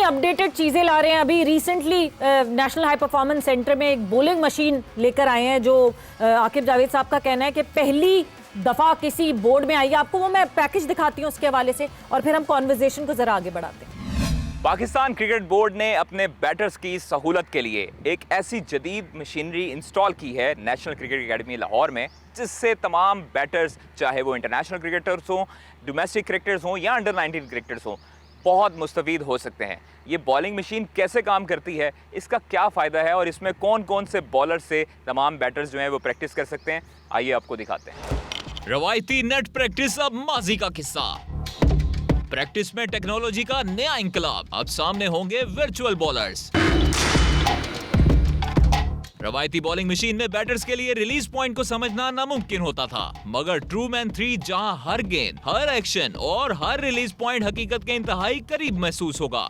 Updated चीजें ला रहे हैं। अभी recently national high performance centre में एक बॉलिंग मशीन लेकर आए हैं, जो आकिब जावेद साहब का कहना है कि पहली दफा किसी बोर्ड में आई है। आपको वो मैं पैकेज दिखाती हूँ उसके हवाले से, और फिर हम कॉन्वर्जेशन को जरा आगे बढ़ाते हैं। पाकिस्तान क्रिकेट बोर्ड ने अपने बैटर्स की सहूलत के लिए एक ऐसी जदीद मशीनरी इंस्टॉल की है नेशनल क्रिकेट एकेडमी लाहौर में, जिससे तमाम बैटर्स, चाहे वो इंटरनेशनल क्रिकेटर्स हों, डोमेस्टिक क्रिकेटर्स हों या अंडर 19 क्रिकेटर्स हों, बहुत मुस्तफ़ीद हो सकते हैं। ये बॉलिंग मशीन कैसे काम करती है, इसका क्या फ़ायदा है और इसमें कौन कौन से बॉलर से तमाम बैटर्स जो हैं वो प्रैक्टिस कर सकते हैं, आइए आपको दिखाते हैं। रवायती नेट प्रैक्टिस अब माजी का किस्सा। प्रैक्टिस में टेक्नोलॉजी का नया इंकलाब, अब सामने होंगे वर्चुअल बॉलर्स। रवायती बॉलिंग मशीन में बैटर्स के लिए रिलीज पॉइंट को समझना नामुमकिन होता था, मगर ट्रू मैन 3 जहां हर गेंद, हर एक्शन और हर रिलीज पॉइंट हकीकत के इंतहाई करीब महसूस होगा।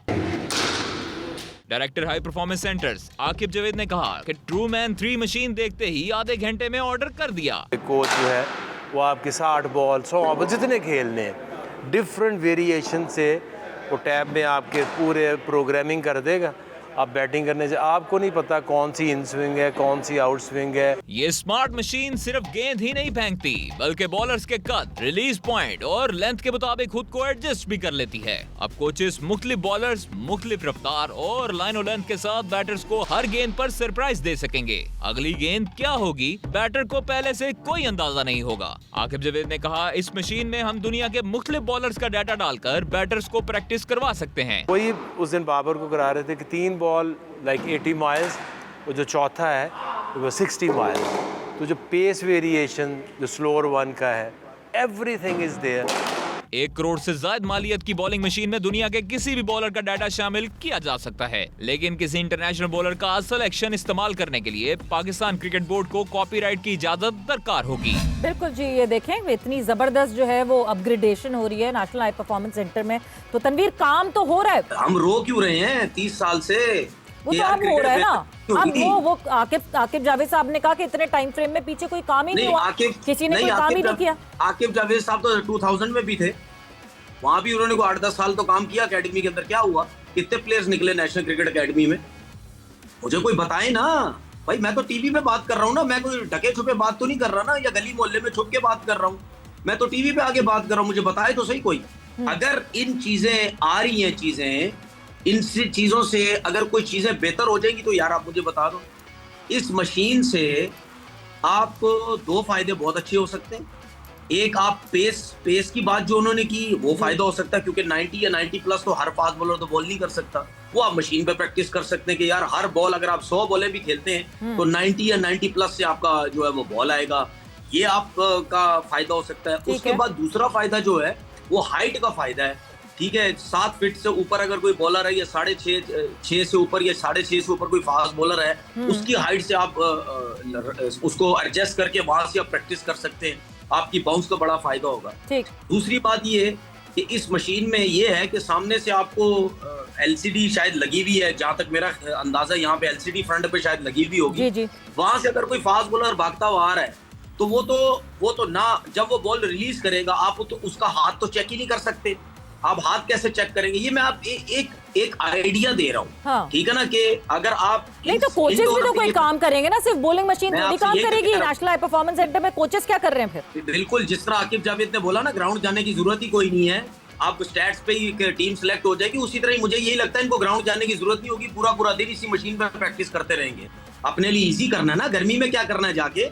Director high performance centres Aqib Javed ने कहा कि ट्रू मैन 3 मशीन देखते ही आधे घंटे में ऑर्डर कर दिया। कोच जो है वो आपके 60 बॉल 100 बॉल जितने खेलने हैं, डिफरेंट वेरिएशन से वो टैब में आपके पूरे प्रोग्रामिंग कर देगा। आप बैटिंग करने से आपको नहीं पता कौन सी इन स्विंग है, कौन सी आउट स्विंग है। ये स्मार्ट मशीन सिर्फ गेंद ही नहीं फेंकती, बल्कि बॉलर्स के कद, रिलीज पॉइंट और लेंथ के मुताबिक खुद को एडजस्ट भी कर लेती है। अब कोचेस मुख्तलिफ बॉलर्स, मुख्तलिफ रफ्तार और लाइन और लेंथ के साथ बैटर्स को हर गेंद पर सरप्राइज दे सकेंगे। अगली गेंद क्या होगी, बैटर को पहले से कोई अंदाजा नहीं होगा। आकिब जावेद ने कहा, इस मशीन में हम दुनिया के मुख्तलिफ बॉलर्स का डाटा डालकर बैटर्स को प्रैक्टिस करवा सकते हैं। वही उस दिन बाबर को करा रहे थे कि 3 बॉल लाइक 80 माइल्स, वो जो चौथा है वो 60 माइल्स। तो जो पेस वेरिएशन जो स्लोअर वन का है, एवरीथिंग इज देयर। 1 करोड़ से ज्यादा मालियत की बॉलिंग मशीन में दुनिया के किसी भी बॉलर का डाटा शामिल किया जा सकता है, लेकिन किसी इंटरनेशनल बॉलर का असल एक्शन इस्तेमाल करने के लिए पाकिस्तान क्रिकेट बोर्ड को कॉपीराइट की इजाजत दरकार होगी। बिल्कुल जी, ये देखें इतनी जबरदस्त जो है वो अपग्रेडेशन हो रही है नेशनल हाई परफॉर्मेंस सेंटर में। तो तनवीर, काम तो हो रहा है, हम रो क्यों रहे हैं 30 साल से? वो तो अब हो रहा है ना। अब वो आकिब जावेद साहब ने कहा कि इतने टाइम फ्रेम में पीछे कोई काम ही नहीं हुआ, किसी ने कोई काम ही नहीं किया। आकिब जावेद साहब तो 2000 में भी थे, वहां भी उन्होंने 8-10 साल तो काम किया एकेडमी के अंदर। क्या हुआ, कितने प्लेयर्स निकले नेशनल क्रिकेट एकेडमी में? मुझे कोई बताए ना भाई। मैं तो टीवी पे बात कर रहा हूँ ना, मैं कोई ढके छुपे बात तो नहीं कर रहा ना, या गली मोहल्ले में छुप के बात कर रहा हूँ। मैं तो टीवी पे आके बात कर रहा हूँ, मुझे बताए तो सही कोई। अगर इन चीजें आ रही हैं, चीजें इन चीजों से अगर कोई चीजें बेहतर हो जाएंगी तो यार आप मुझे बता दो। इस मशीन से आपको 2 फायदे बहुत अच्छे हो सकते हैं। एक, आप पेस की बात जो उन्होंने की वो फायदा हो सकता है, क्योंकि 90 या 90 प्लस तो हर फास्ट बॉलर तो बॉल नहीं कर सकता। वो आप मशीन पे प्रैक्टिस कर सकते हैं कि यार हर बॉल, अगर आप 100 बॉलें भी खेलते हैं तो 90 या 90 प्लस से आपका जो है वो बॉल आएगा। ये आपका फायदा हो सकता है। उसके बाद दूसरा फायदा जो है वो हाइट का फायदा है। ठीक है, 7 फीट से ऊपर अगर कोई बॉलर है, या 6.5 से ऊपर या 6.5 से ऊपर कोई फास्ट बॉलर है, उसकी हाइट से आप उसको एडजस्ट करके वहां से आप प्रैक्टिस कर सकते हैं। आपकी बाउंस का बड़ा फायदा होगा। दूसरी बात ये है कि इस मशीन में ये है कि सामने से आपको एलसीडी शायद लगी हुई है, जहां तक मेरा अंदाजा यहाँ पे एलसीडी फ्रंट पे शायद लगी हुई होगी। वहां से अगर कोई फास्ट बॉलर भागता हुआ आ रहा है तो वो तो ना, जब वो बॉल रिलीज करेगा आप तो उसका हाथ तो चेक ही नहीं कर सकते। आप हाथ कैसे चेक करेंगे? ये मैं आप एक आइडिया दे रहा हूँ। हाँ। ठीक है ना, कि अगर आप नहीं तो कोचेस भी तो कोई काम करेंगे ना, सिर्फ बॉलिंग मशीन थोड़ी काम करेगी। नेशनल हाई परफॉर्मेंस सेंटर में कोचेस क्या कर रहे हैं फिर? बिल्कुल, जिस तरह आकिब जावेद ने बोला ना, ग्राउंड जाने की जरूरत ही कोई नहीं है, आप स्टैट्स पे ही टीम सेलेक्ट हो जाएगी। उसी तरह मुझे यही लगता है इनको ग्राउंड जाने की जरूरत नहीं होगी, पूरा दिन इसी मशीन पर प्रैक्टिस करते रहेंगे। अपने लिए इजी करना है ना, गर्मी में क्या करना है, जाके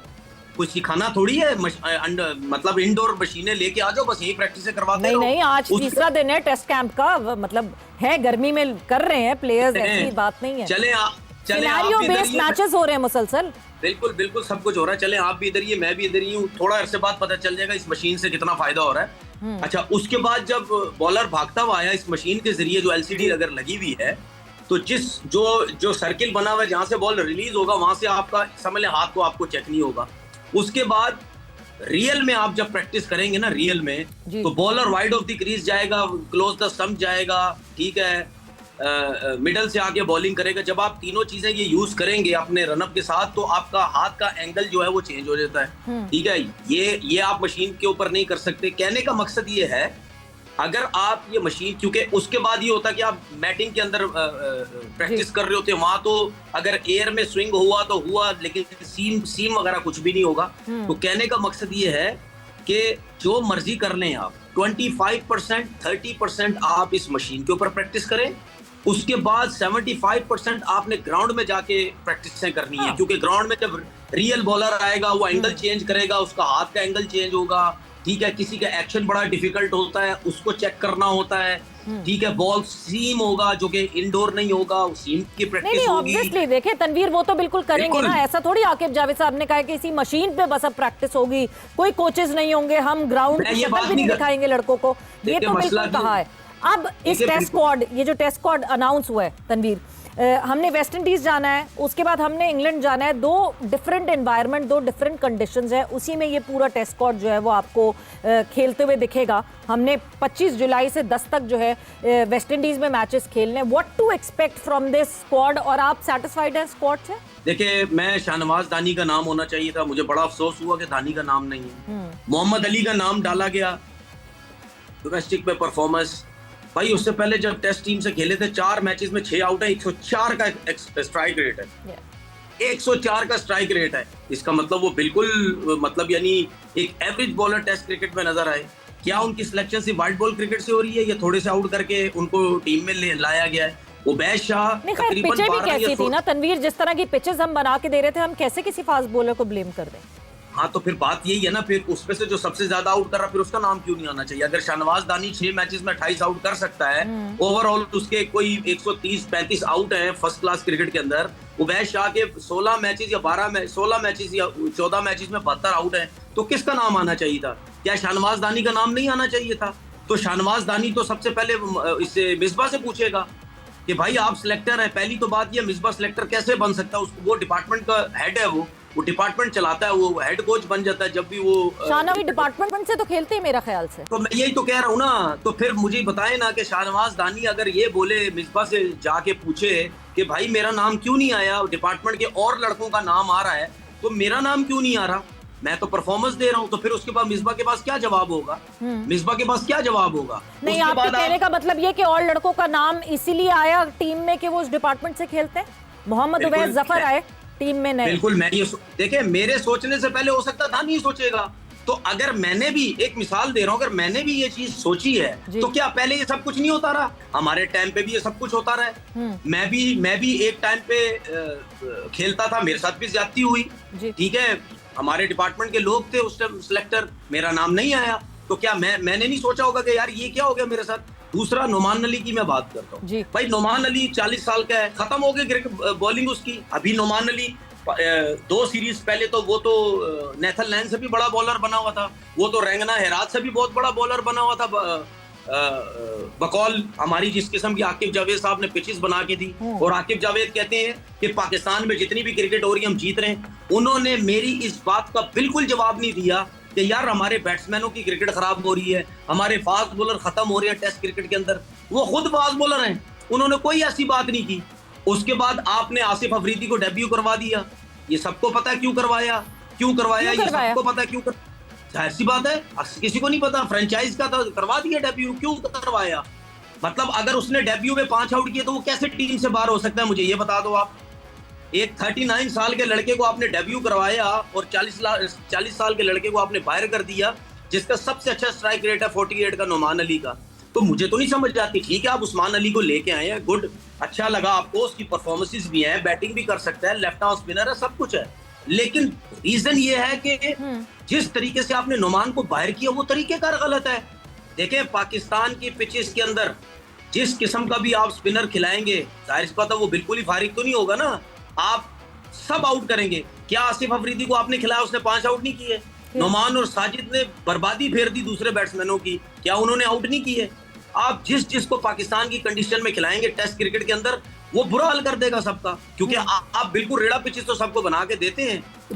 कुछ सिखाना थोड़ी है। मतलब इंडोर मशीनें लेके आ जाओ, बस यही प्रैक्टिस करवाते रहो। नहीं, आज तीसरा दिन है टेस्ट कैंप का, मतलब है गर्मी में कर रहे हैं प्लेयर्स, ऐसी बात नहीं है। चले सिनेरियो बेस्ड मैचेस हो रहे हैं मुसलसल। बिल्कुल सब कुछ हो रहा है। चले आप भी इधर ही, मैं भी इधर ही हूँ। थोड़ा अरसे बाद पता चल जाएगा इस मशीन से कितना फायदा हो रहा है। अच्छा, उसके बाद जब बॉलर भागता हुआ आया इस मशीन के जरिए, जो एलसीडी अगर लगी हुई है, तो जो सर्किल बना हुआ है जहां से बॉल रिलीज होगा, वहां से आपका समझ लें हाथ को आपको चेक नहीं होगा। उसके बाद रियल में आप जब प्रैक्टिस करेंगे ना, रियल में, तो bowler wide of the crease जाएगा, क्लोज द स्टंप जाएगा, ठीक है, मिडल से आके बॉलिंग करेगा। जब आप तीनों चीजें ये यूज करेंगे अपने रनअप के साथ, तो आपका हाथ का एंगल जो है वो चेंज हो जाता है। ठीक है, ये आप मशीन के ऊपर नहीं कर सकते। कहने का मकसद ये है अगर आप ये मशीन, क्योंकि उसके बाद ये होता है कि आप मैटिंग के अंदर प्रैक्टिस कर रहे होते हैं, वहां तो अगर एयर में स्विंग हुआ तो हुआ, लेकिन सीम वगैरह कुछ भी नहीं होगा। तो कहने का मकसद ये है कि जो मर्जी कर लें आप, 25%, 30% आप इस मशीन के ऊपर प्रैक्टिस करें, उसके बाद 75% आपने ग्राउंड में जाके प्रैक्टिस करनी है। क्योंकि ग्राउंड में जब रियल बॉलर आएगा वो एंगल चेंज करेगा, उसका हाथ का एंगल चेंज होगा, ठीक है, किसी का एक्शन बड़ा डिफिकल्ट होता है, उसको चेक करना होता है, ठीक है, बॉल सीम होगा जो कि इंडोर नहीं होगा, सीम की प्रैक्टिस होगी। ऑब्वियसली देखिए तनवीर, वो तो बिल्कुल करेंगे ना, ऐसा थोड़ी आकिब जावेद साहब ने कहा कि इसी मशीन पे बस अब प्रैक्टिस होगी, कोई कोचेस नहीं होंगे, हम ग्राउंड की शक्ल भी नहीं दिखाएंगे लड़कों को, ये तो बिल्कुल कहा है। अब इस टेस्ट स्क्वाड, ये जो टेस्ट स्क्वाड अनाउंस हुआ है तनवीर, हमने वेस्ट इंडीज जाना है, उसके बाद हमने इंग्लैंड जाना है, दो डिफरेंट एनवायरनमेंट, दो डिफरेंट कंडीशंस है, उसी में ये पूरा टेस्ट स्क्वाड जो है वो आपको खेलते हुए दिखेगा। हमने 25 जुलाई से 10 तक जो है वेस्ट इंडीज में मैचेस खेलने। What to expect from this squad, और आप सेटिस्फाइड हैं स्क्वाड से? देखिए, मैं शाहनवाज दानी का नाम होना चाहिए था, मुझे बड़ा अफसोस हुआ कि दानी का नाम नहीं है। मोहम्मद अली का नाम डाला गया, डोमेस्टिक में परफॉर्मेंस, भाई उससे पहले जब टेस्ट टीम से खेले थे 4 मैचेस में 6 आउट है, 104 का स्ट्राइक रेट है, 104 का स्ट्राइक रेट है। इसका मतलब वो बिल्कुल, मतलब यानी एक एवरेज बॉलर टेस्ट क्रिकेट में नजर आए। क्या उनकी सिलेक्शन सिर्फ वाइट बॉल क्रिकेट से हो रही है या थोड़े से आउट करके उनको टीम में लाया गया है? उबैद शाह तकरीबन पिचें भी कैसी थी ना तनवीर, जिस तरह की पिचेस हम बना के दे रहे थे, हम कैसे किसी फास्ट बॉलर को ब्लेम कर दें? हाँ, तो फिर बात यही है ना, फिर उसमें से जो सबसे ज्यादा आउट कर रहा, फिर उसका नाम क्यों नहीं आना चाहिए? अगर शाहनवाज दानी 6 मैचेस में 28 आउट कर सकता है, ओवरऑल उसके कोई 130-35 आउट हैं फर्स्ट क्लास क्रिकेट के अंदर, उबैद शाह के 16 मैचेस या 16 मैचेस या 14 मैचेस में 72 आउट है, तो किसका नाम आना चाहिए था? क्या शाहनवाज दानी का नाम नहीं आना चाहिए था? तो शाहनवाज दानी तो सबसे पहले इससे मिसबा से पूछेगा कि भाई आप सिलेक्टर है। पहली तो बात ये, मिसबा सिलेक्टर कैसे बन सकता है? उसको, वो डिपार्टमेंट का हेड है, वो डिपार्टमेंट चलाता है, वो हेड कोच बन जाता है जब भी वो शाहनवाज डिपार्टमेंट से तो खेलते हैं मेरा ख्याल से। तो मैं यही तो कह रहा हूँ ना, तो फिर मुझे बताएं ना कि शाहनवाज दानी अगर ये बोले, मिसबा से जाके पूछे कि भाई मेरा नाम क्यों नहीं आया, डिपार्टमेंट के और लड़कों का नाम आ रहा है तो मेरा नाम क्यों नहीं आ रहा, मैं तो परफॉर्मेंस दे रहा हूँ, तो फिर उसके बाद मिसबा के पास क्या जवाब होगा? मिसबा के पास क्या जवाब होगा? नहीं, आपके कहने का मतलब ये कि और लड़कों का नाम इसीलिए आया टीम में कि वो उस डिपार्टमेंट से खेलते हैं। मोहम्मद उबैद जफर आए टीम में, नहीं बिल्कुल। मैं ये देखिए, मेरे सोचने से पहले हो सकता था नहीं सोचेगा, तो अगर मैंने भी एक मिसाल दे रहा हूँ, अगर मैंने भी ये चीज सोची है तो क्या पहले ये सब कुछ नहीं होता रहा? हमारे टाइम पे भी ये सब कुछ होता रहा। मैं भी एक टाइम पे खेलता था, मेरे साथ भी ज्यादती हुई, ठीक है, हमारे डिपार्टमेंट के लोग थे उस टाइम सिलेक्टर, मेरा नाम नहीं आया, तो क्या मैंने नहीं सोचा होगा कि यार ये क्या हो गया मेरे साथ? दूसरा, नुमान अली की मैं बात करता हूँ भाई, नुमान अली 40 साल का है, खत्म हो गई क्रिकेट बॉलिंग उसकी। अभी नुमान अली 2 सीरीज पहले तो वो तो नेथन लैन से भी बड़ा बॉलर बना हुआ था, वो तो रेंगना हेरात से भी बहुत बड़ा बॉलर बना हुआ था, बकौल हमारी जिस किस्म की आकिब जावेद साहब ने पिचेस बना के दी। और आकिब जावेद कहते हैं कि पाकिस्तान में जितनी भी क्रिकेट हो रही है हम जीत रहे हैं। उन्होंने मेरी इस बात का बिल्कुल जवाब नहीं दिया कि यार हमारे बैट्समैनों की क्रिकेट खराब हो रही है, हमारे फास्ट बॉलर खत्म हो रहे हैं टेस्ट क्रिकेट के अंदर। वो खुद फास्ट बॉलर हैं, उन्होंने कोई ऐसी बात नहीं की। उसके बाद आपने आसिफ अफरीदी को डेब्यू करवा दिया, ये सबको पता है क्यों करवाया, ये सबको पता है क्यों जाहिर सी बात है, किसी को नहीं पता, फ्रेंचाइज का था, करवा दिया डेब्यू। क्यों करवाया? मतलब अगर उसने डेब्यू में 5 आउट किए तो वो कैसे टीम से बाहर हो सकता है? मुझे ये बता दो आप। एक 39 साल के लड़के को आपने डेब्यू करवाया और 40 साल के लड़के को आपने बाहर कर दिया, जिसका सबसे अच्छा स्ट्राइक रेट है 48 का, नुमान अली का। तो मुझे तो नहीं समझ आती। ठीक है, आप उस्मान अली को लेके आए हैं, गुड, अच्छा लगा आपको, उसकी परफॉर्मेंसेस भी हैं, बैटिंग भी कर सकता है, लेफ्ट आर्म स्पिनर है, सब कुछ है, लेकिन रीजन ये है कि जिस तरीके से आपने नुमान को बाहर किया वो तरीकेकार गलत है। देखें, पाकिस्तान की पिचेस के अंदर जिस किस्म का भी आप स्पिनर खिलाएंगे, जाहिर सी बात है वो बिल्कुल ही फारिग तो नहीं होगा ना, आप सब आउट करेंगे। क्या आसिफ अफरीदी को आपने खिलाया, उसने 5 आउट नहीं किए? नुमान और साजिद ने बर्बादी फेर दी दूसरे बैट्समैनों की, क्या उन्होंने आउट नहीं किए? आप जिसको पाकिस्तान की कंडीशन में खिलाएंगे टेस्ट क्रिकेट के अंदर, वो बुरा हाल कर देगा सबका, क्योंकि आप बिल्कुल रेड़ा पिचेस तो सबको बना के देते हैं।